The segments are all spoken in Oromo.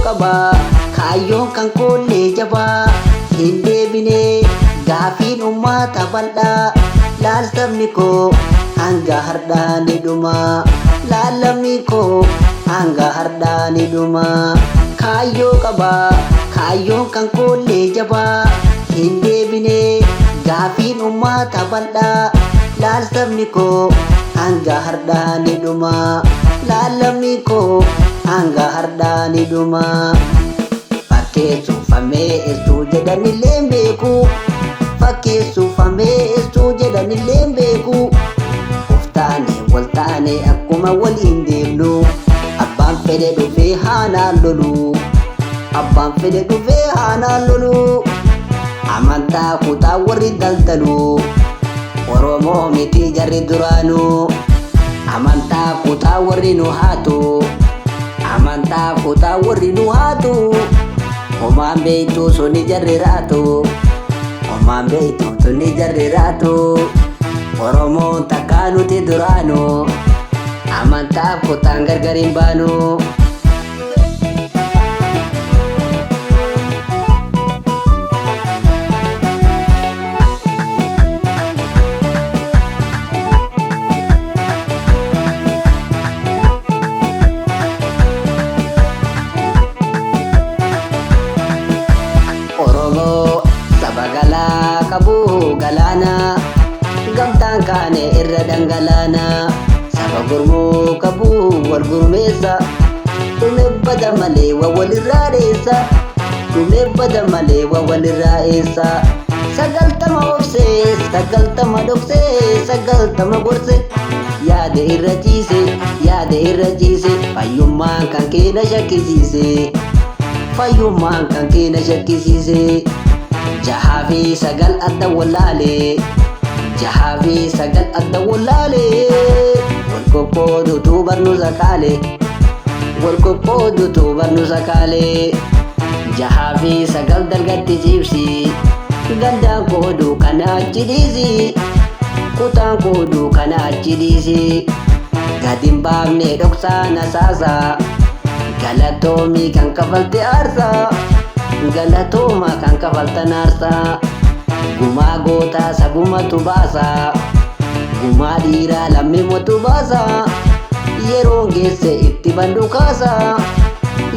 qaba kaayyoon kan koollee jabaa hin deebine gaafiin uummata bal'aa laal sabni koo hanga har'aa ni dhuma laal lamni koo hanga har'aa ni dhuma kaayyoo qaba kaayyoon kan koollee jabaa hin deebine gaafiin uummata bal'aa laal sabni koo hanga har'aa ni dhuma laal lamni koo hanga har'aa ni dhuma fakkeessuufamee eessuu jedhanillee hin beeku fakkeessuufamee eessuu jedhanillee hin beeku of taane wal taane akkuma waliin deemnu abbaan fedhe dhufee haanaan lolu abbaan fedhe dhufee haanaan lolu amantaa kutaa warri daldalu Oromoo miti jarri duraanu amantaa kutaa warri nu haatu amantaa kutaa warri nu haatu homaan beektu suni jarri raatu homaan beektu suni jarri raatu Oromoon takkaa nuti duraanu amantaa kutaan gargar hin baanu. Sabagala kabu galana gamtaan kaane irra dhangalana saba gurmuu kabu wal gurmeessa dhume bada malee wa walirraa dheessa dhume bada malee wa walirraa eessa sagaltama obsee sagaltama dhoksee sagaltama gorse yaada irra ciise fayyummaan kan keenya shakkisiise fayyummaan kan keenya shakkisiise Jahavi sagal adda walaale Jahavi sagal adda walaale wal qoqqoodu tuubarnu zakaale wal qoqqoodu tuubarnu zakaale Jahavi sagal dalgatti jibsi gandaan koodu kana achi dhiisi kutaan koodu kana achi dhiisi gadin baafne dhoksaa nasaasa galatoomii kan kafalte aarsaa Galatoma kan kafaltan aarsaa gumaa gootaa sabumatu baasa gumaa dhiiraa lammimatu baasa yeroon geesse itti bandukaasa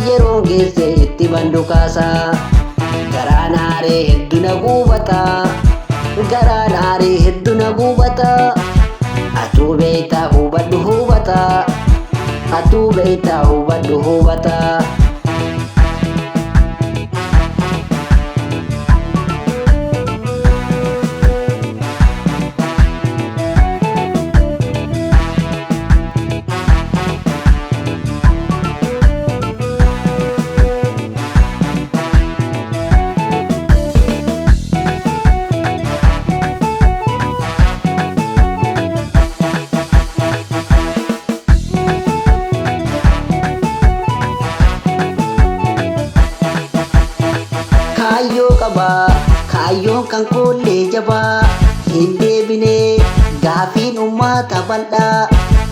yeroon geesse itti bandukaasa garaan aaree hedduna guubata garaan aaree hedduna guubata atuu beektaa hubadhu hubata atuu beektaa hubadhu hubata. Kaayyoo qaba kaayyoon kan koollee jabaa hin deebine gaafiin uummata bal'aa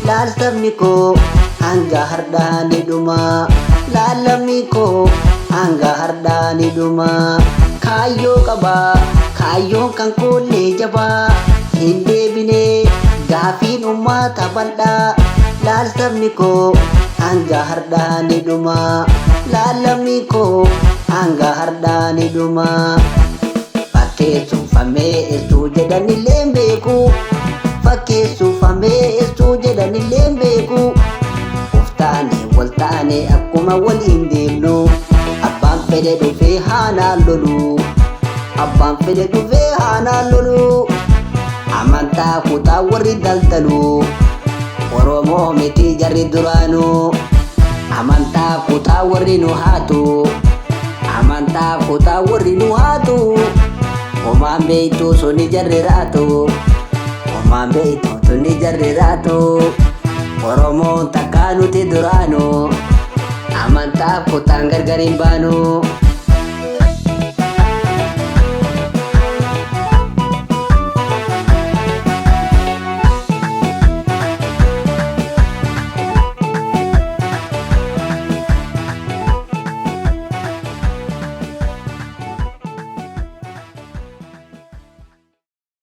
laal sabni koo hanga har'aa ni dhuma laal lamni koo hanga har'aa ni dhuma kaayyoo qaba kaayyoon kan koollee jabaa hin deebine gaafiin uummata bal'aa laal sabni koo hanga har'aa ni dhuma laal lamni koo hanga har'aa ni dhuma fakkeessuufamee eessuu jedhanillee hin beeku fakkeessuufamee eessuu jedhanillee hin beeku of taane wal taane akkuma waliin deemnu abbaan fedhe dhufee haanaan lolu abbaan fedhe dhufee haanaan lolu amantaa kutaa warri daldalu Oromoo miti jarri duraanu amantaa kutaa warri nu haatu amantaa kutaa warri nu haatu homaan beektu suni jarri raatu homaan beektu suni jarri raatu Oromoon takkaa nuti duraanu amantaa kutaan gargar hin baanu.